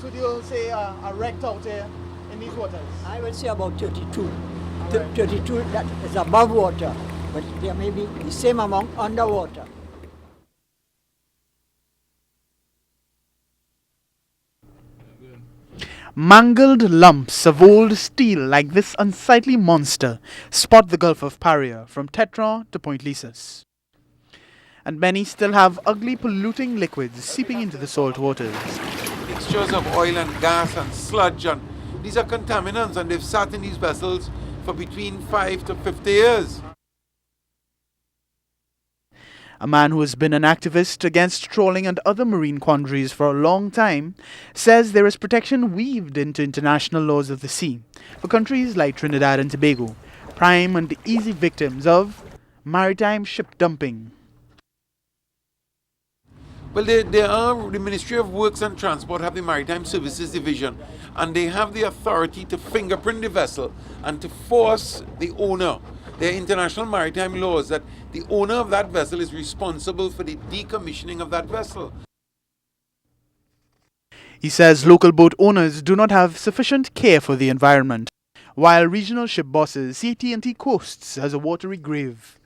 would you say are wrecked out here in these waters? I would say about 32. 32 that is above water, but there may be the same amount underwater. Mangled lumps of old steel like this unsightly monster spot the Gulf of Paria from Tetra to Point Lisas. And many still have ugly polluting liquids seeping into the salt waters. Mixtures of oil and gas and sludge, and these are contaminants, and they've sat in these vessels for between 5 to 50 years. A man who has been an activist against trawling and other marine quandaries for a long time says there is protection weaved into international laws of the sea for countries like Trinidad and Tobago, prime and easy victims of maritime ship dumping. Well, the Ministry of Works and Transport have the Maritime Services Division, and they have the authority to fingerprint the vessel and to force the owner. There are international maritime laws that the owner of that vessel is responsible for the decommissioning of that vessel. He says local boat owners do not have sufficient care for the environment, while regional ship bosses see T&T coasts as a watery grave.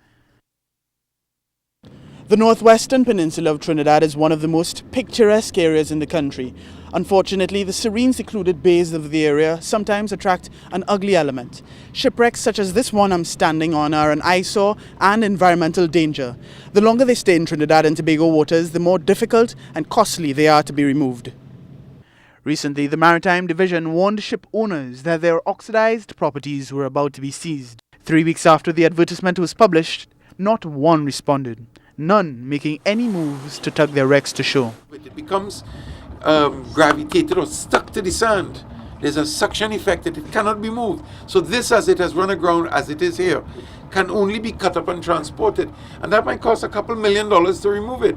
The northwestern peninsula of Trinidad is one of the most picturesque areas in the country. Unfortunately, the serene, secluded bays of the area sometimes attract an ugly element. Shipwrecks such as this one I'm standing on are an eyesore and environmental danger. The longer they stay in Trinidad and Tobago waters, the more difficult and costly they are to be removed. Recently, the Maritime Division warned ship owners that their oxidized properties were about to be seized. 3 weeks after the advertisement was published, not one responded, none making any moves to tug their wrecks to shore. It becomes gravitated or stuck to the sand. There's a suction effect that it cannot be moved. So this, as it has run aground as it is here, can only be cut up and transported. And that might cost a couple $1 million to remove it.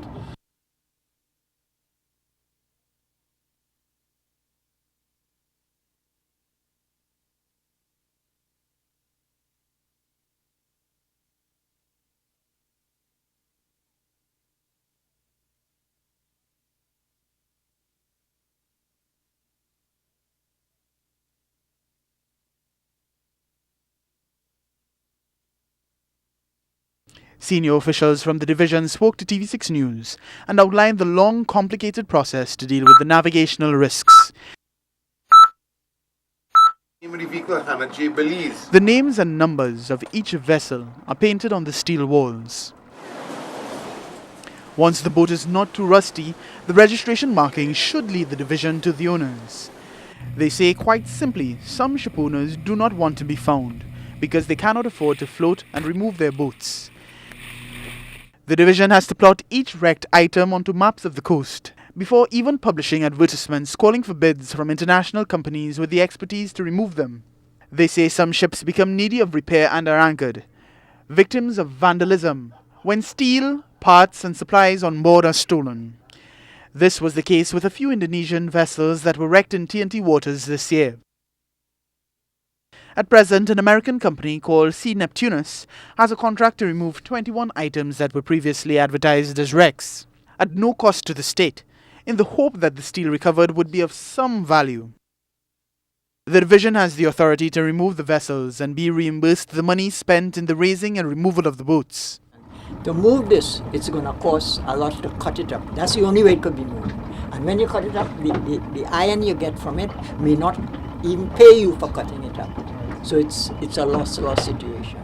Senior officials from the division spoke to TV6 News and outlined the long, complicated process to deal with the navigational risks. The names and numbers of each vessel are painted on the steel walls. Once the boat is not too rusty, the registration marking should lead the division to the owners. They say quite simply, some ship owners do not want to be found because they cannot afford to float and remove their boats. The division has to plot each wrecked item onto maps of the coast before even publishing advertisements calling for bids from international companies with the expertise to remove them. They say some ships become needy of repair and are anchored, victims of vandalism, when steel, parts and supplies on board are stolen. This was the case with a few Indonesian vessels that were wrecked in T&T waters this year. At present, an American company called Sea Neptunus has a contract to remove 21 items that were previously advertised as wrecks, at no cost to the state, in the hope that the steel recovered would be of some value. The division has the authority to remove the vessels and be reimbursed the money spent in the raising and removal of the boats. To move this, it's going to cost a lot to cut it up. That's the only way it could be moved. And when you cut it up, the iron you get from it may not even pay you for cutting it up. So it's a loss-loss situation.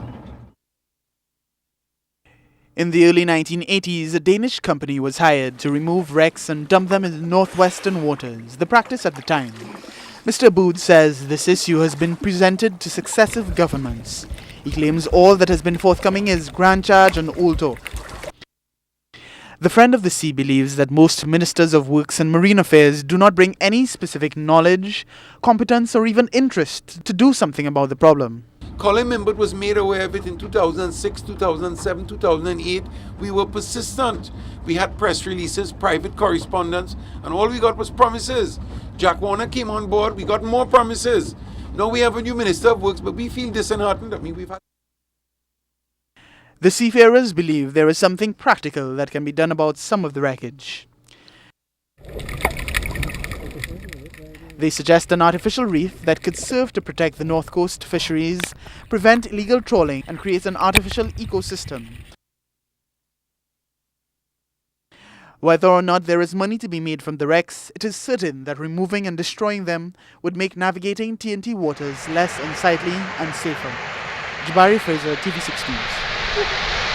In the early 1980s, a Danish company was hired to remove wrecks and dump them in the northwestern waters, the practice at the time. Mr. Booth says this issue has been presented to successive governments. He claims all that has been forthcoming is grand charge and old talk. The Friend of the Sea believes that most ministers of works and marine affairs do not bring any specific knowledge, competence or even interest to do something about the problem. Colin Mimbert was made aware of it in 2006, 2007, 2008. We were persistent. We had press releases, private correspondence, and all we got was promises. Jack Warner came on board, we got more promises. Now we have a new Minister of Works, but we feel disheartened. The seafarers believe there is something practical that can be done about some of the wreckage. They suggest an artificial reef that could serve to protect the north coast fisheries, prevent illegal trawling, and create an artificial ecosystem. Whether or not there is money to be made from the wrecks, it is certain that removing and destroying them would make navigating TNT waters less unsightly and safer. Jabari Fraser, TV6 News.